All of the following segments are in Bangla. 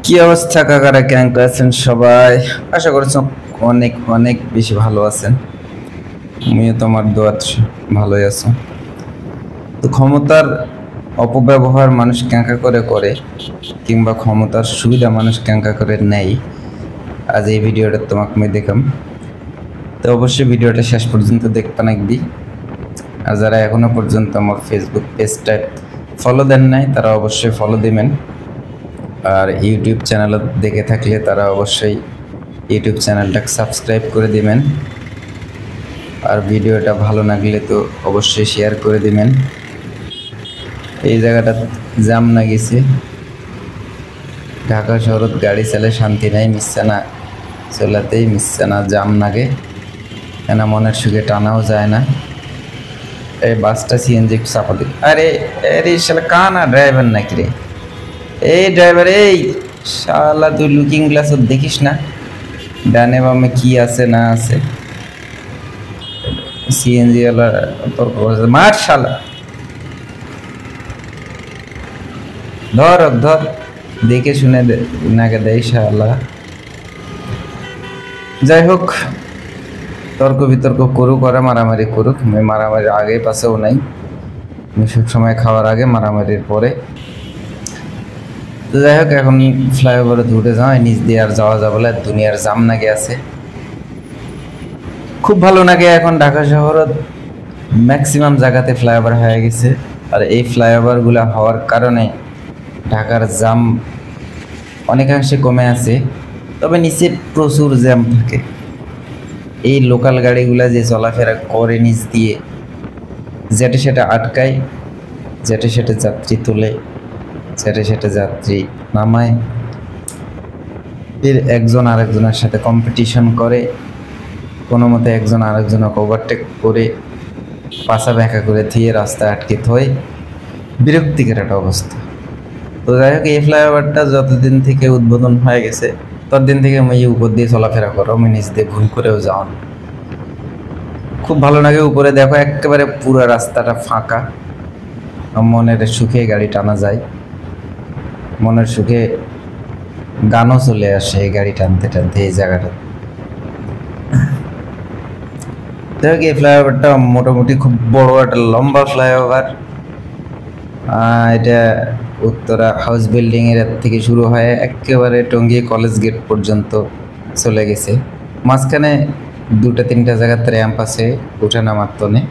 কি অবস্থা কাকারা, কেমন আছেন সবাই? আশা করছি অনেক অনেক বেশি ভালো আছেন। আমিও তোমার দোয়াত ভালোই আছো। তো ক্ষমতার অপব্যবহার মানুষ ক্যাঙ্কা করে করে, কিংবা ক্ষমতার সুবিধা মানুষ ক্যাঙ্কা করে নেয়, আজ এই ভিডিওটা তোমাকে আমি দেখাম। তো অবশ্যই ভিডিওটা শেষ পর্যন্ত দেখতে নাকবি। আর যারা এখনো পর্যন্ত আমার ফেসবুক পেজটা ফলো দেন নাই তারা অবশ্যই ফলো দিবেন। আর ইউটিউব চ্যানেল দেখে থাকলে তারা অবশ্যই ইউটিউব চ্যানেলটাকে সাবস্ক্রাইব করে দিবেন। আর ভিডিওটা ভালো লাগলে তো অবশ্যই শেয়ার করে দিবেন। এই জায়গাটা জাম না গেছে, ঢাকা শহরত গাড়ি চালে শান্তি নাই, মিশছে না চলাতেই মিশছে না, জাম নাগে কেন মনের সুখে টানাও যায় না। এই বাসটা সিএনজি চাপা দিল। আরে আরে শালা কানা ড্রাইভার নাকি রে? এই ড্রাইভার, এই শালা তুই লুকিং গ্লাস দেখিস না ডানে বামে কি আছে না আছে? সিএনজি ওয়ালা তোর মার শালা, ধর ধর, দেখে শুনে নাকে দেয় শালা। যাই হোক, তর্ক বিতর্ক করুক, ওরা মারামারি করুক, আমি মারামারি আগে পাশেও নাই। আমি সবসময় খাওয়ার আগে, মারামারির পরে। তো যাই হোক, এখন ফ্লাইওভারে উঠে যাওয়া, নিচ দিয়ে আর যাওয়া যাবে না, দুনিয়ার জাম নাগে আছে। খুব ভালো লাগে এখন ঢাকা শহরত ম্যাক্সিমাম জায়গাতে ফ্লাইওভার হয়ে গেছে। আর এই ফ্লাইওভারগুলো হওয়ার কারণে ঢাকার জাম অনেকাংশে কমে আছে। তবে নিচে প্রচুর জ্যাম থাকে। এই লোকাল গাড়িগুলা যে চলাফেরা করে নিচ দিয়ে, যেটা সেটা আটকায়, যেটা সেটা যাত্রী তোলে, যেটা সেটা যাত্রী নামায়, এর একজন আরেকজনের সাথে কম্পিটিশন করে, কোনো মতে একজন আরেকজনকে ওভারটেক করে পাশা ব্যাঁকা করে থিয়ে রাস্তায় আটকে থয়, বিরক্তিকর একটা অবস্থা। তো যাই হোক, এই ফ্লাইওভারটা যতদিন থেকে উদ্বোধন হয়ে গেছে ততদিন থেকে আমি উপর দিয়ে চলাফেরা করো, আমি নিচ দিয়ে ঘুম করেও যাও, খুব ভালো লাগে। উপরে দেখো একেবারে পুরো রাস্তাটা ফাঁকা, মনের সুখে গাড়ি টানা যায়, মনের সুখে গানও চলে আসে এই গাড়ি টানতে টানতে এই জায়গাটা। দেখ, এই ফ্লাইওভারটা মোটামুটি খুব বড় একটা লম্বা ফ্লাইওভার। এটা উত্তরা হাউস বিল্ডিং এর থেকে শুরু হয়ে একেবারে টঙ্গী কলেজ গেট পর্যন্ত চলে গেছে। মাঝখানে দুটা তিনটা জায়গাতে র্যাম্প আছে উঠে নামার তনে,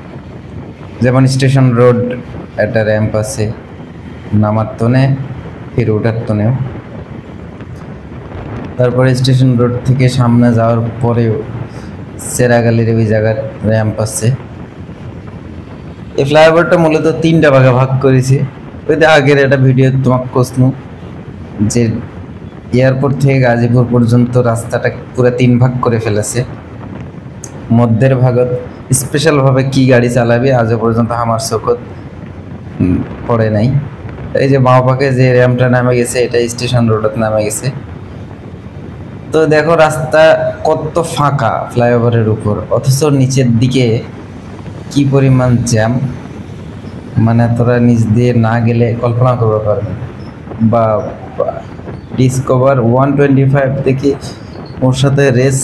যেমন স্টেশন রোড একটা র্যাম্প আছে নামার তনে, ফির ওঠার তনেও। তারপরে স্টেশন রোড থেকে সামনে যাওয়ার পরেও সেরাগালির ওই জায়গার র্যাম্প আছে। এই ফ্লাইওভারটা মূলত তিনটা ভাগে ভাগ করেছে। ওই যে আগের একটা ভিডিও তোমাকে কোসনু যে এয়ারপোর্ট থেকে গাজীপুর পর্যন্ত রাস্তাটা পুরো তিন ভাগ করে ফেলেছে। মধ্যের ভাগত স্পেশালভাবে কি গাড়ি চালাবে আজও পর্যন্ত আমার চোখত পড়ে নাই। এই যে বাঁ পাকে যে র্যাম্পটা নামে গেছে, এটা স্টেশন রোডত নামে গেছে। তো দেখো রাস্তা কত ফাঁকা ফ্লাইওভারের উপর, অথচ নিচের দিকে কি পরিমাণ জ্যাম, মানে তোরা নিচ দিয়ে না গেলে কল্পনা করতে পারবে। বা ডিসকভার 125 দেখি ওর সাথে রেস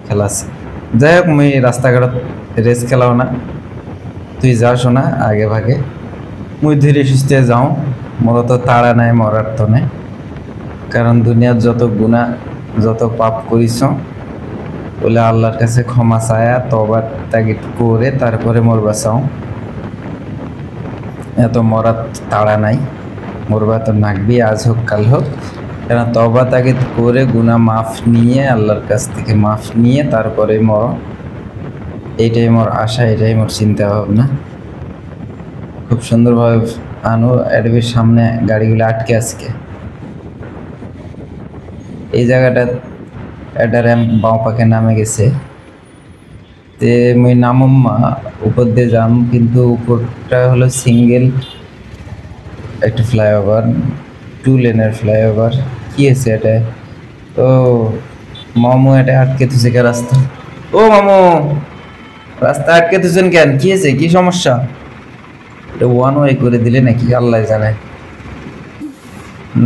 খেলাছে। যাই হোক, মুই রাস্তাঘাটত রেস খেলাও না, তুই যাস না আগে ভাগে, মুই ধীরে সুস্থে যাও, মূলত তাড়া নাই মরার তনে। কারণ দুনিয়ার যত গুণা যত পাপ করিস বলে আল্লাহর কাছে ক্ষমা চায়া তওবা তাগিদ করে তারপরে মরবা চাও। এত মরার তাড়া নাই, মরবা তো নাকবি আজ হোক কাল হোক। কেন তওবা তাগিদ করে গুনাহ মাফ নিয়ে আল্লাহর কাছ থেকে মাফ নিয়ে তারপরে মর, এইটাই মোর আশা, এটাই মোর চিন্তা ভাবনা। খুব সুন্দরভাবে আনো অ্যাডবির সামনে গাড়িগুলো আটকে আজকে এই জায়গাটা একটা র্যাম্প বাঁ পাকে নামে গেছে। তে মুই নামম উপর দিয়ে যাম, কিন্তু উপরটা হলো সিঙ্গেল একটা ফ্লাইওভার, 2 লেনের ফ্লাইওভার। কি আছে এটা? ও মামু, এটা আটকে তুছে কে রাস্তা? ও মামু, রাস্তা আটকে তুছেন কেন? কি আছে, কি সমস্যা? এটা ওয়ান ওয়ে করে দিলে নাকি আল্লাহ জানে।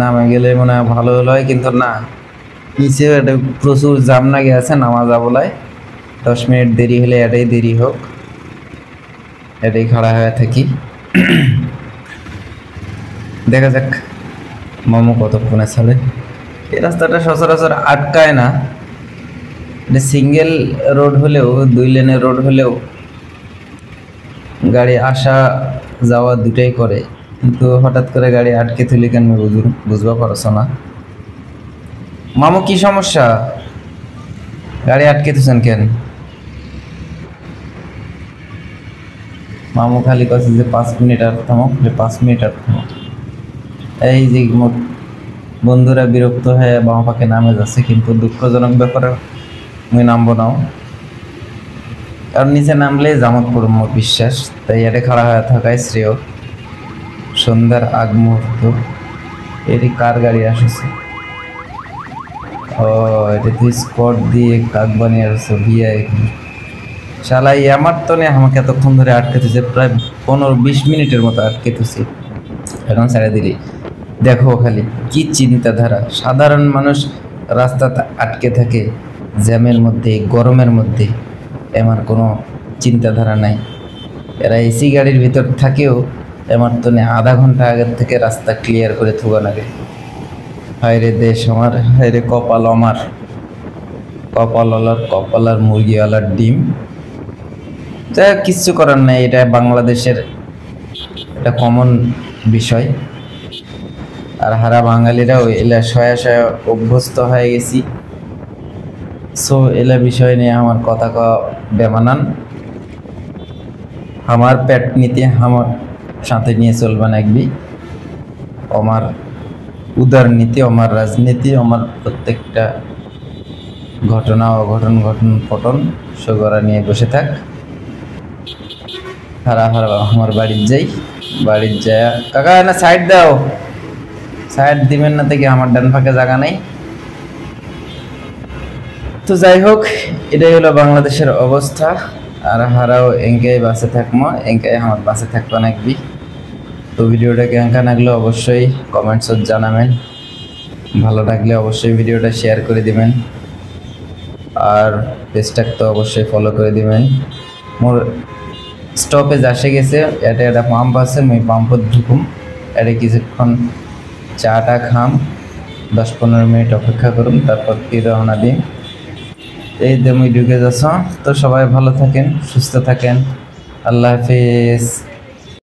নামে গেলে মনে হয় ভালো হলো হয়, কিন্তু না, নিচে এটা প্রচুর জাম লাগে আছে, নামা যাবো লাই 10 মিনিট দেরি হলে এটাই দেরি হোক, এটাই খাড়া হয়ে থাকি। দেখা যাক মামু কতক্ষণে ছাড়ে। এই রাস্তাটা সচরাচর আটকায় না, এটা সিঙ্গেল রোড হলেও 2 লেনের রোড হলেও গাড়ি আসা যাওয়া দুটাই করে, কিন্তু হঠাৎ করে গাড়ি আটকে তুলি কেন বুঝবা পারছো না। মামু কি সমস্যা, গাড়ি আটকে তুছেন কেন? মামু খালি কাছে যে 5 মিনিট আর থামো, 5 মিনিট আর থামো। এই যে বন্ধুরা বিরক্ত হয়ে বাম পাকে নামে যাচ্ছে, কিন্তু দুঃখজনক ব্যাপারে আমি নামবো নাও, কারণ নিচে নামলে জামত পড়ব মোর বিশ্বাস, তাই এটা খাড়া হয়ে থাকায় শ্রেয়। সন্ধ্যার আগ মুহূর্ত, এটি কার গাড়ি আসছে? ও, এটা তুই স্পট দিয়ে কাক বানিয়ে আসছো বিয়ে। শালাই আমার তো নেই, আমাকে এতক্ষণ ধরে আটকে তুছে, প্রায় 15-20 মিনিটের মতো আটকে তুছি, এখন ছেড়ে দিলি। দেখো খালি কি চিন্তাধারা, সাধারণ মানুষ রাস্তাতে আটকে থাকে জ্যামের মধ্যে, গরমের মধ্যে, এমন কোনো চিন্তাধারা নাই। এরা এসি গাড়ির ভিতর থাকেও এমার তো আধা ঘন্টা আগের থেকে রাস্তা ক্লিয়ার করে থুবা লাগে। হায়রে দেশ আমার, হায়রে কপাল আমার, কপালওয়ালার কপাল আর মুরগিওয়ালার ডিম। যাই হোক, কিচ্ছু করার নাই, এটা বাংলাদেশের একটা কমন বিষয়। আর হারা বাঙালিরাও এলা শয়া শয়া অভ্যস্ত হয়ে গেছি, সো এলা বিষয় নিয়ে আমার কথা বেমানান। আমার পেট নিতে আমার সাথে নিয়ে চলবে না একবি, আমার উদার নীতি, আমার রাজনীতি, আমার প্রত্যেকটা ঘটনা অঘটন ঘটন পটন সগরা নিয়ে বসে থাক। হারা হারা আমার বাড়ির যাই, বাড়ির যায়। কাকা না সাইড দাও, সাইড দিবেন না থেকে আমার ডান ফাঁকে জায়গা নেই। তো যাই হোক, এটাই হলো বাংলাদেশের অবস্থা। আর হারাও এঙ্কাই বাসে থাকবো, এঙ্কাই আমার বাসে থাকবো নাকবি। তো ভিডিওটা কেমন লাগলো অবশ্যই কমেন্টসত জানাবেন, ভালো লাগলে অবশ্যই ভিডিওটা শেয়ার করে দিবেন, আর পেজটা তো অবশ্যই ফলো করে দিবেন। মোর স্টপেজ আসে গেছে, এটা একটা পাম্প আছে, আমি পাম্পত ঢুকুম, এটা কিছুক্ষণ চাটা খাম, 10-15 মিনিট অপেক্ষা করুন, তারপর ফিরে রওনা দিন। এই যে আমি ঢুকে যাচ্ছ। তো সবাই ভালো থাকেন, সুস্থ থাকেন, আল্লাহ হাফিজ।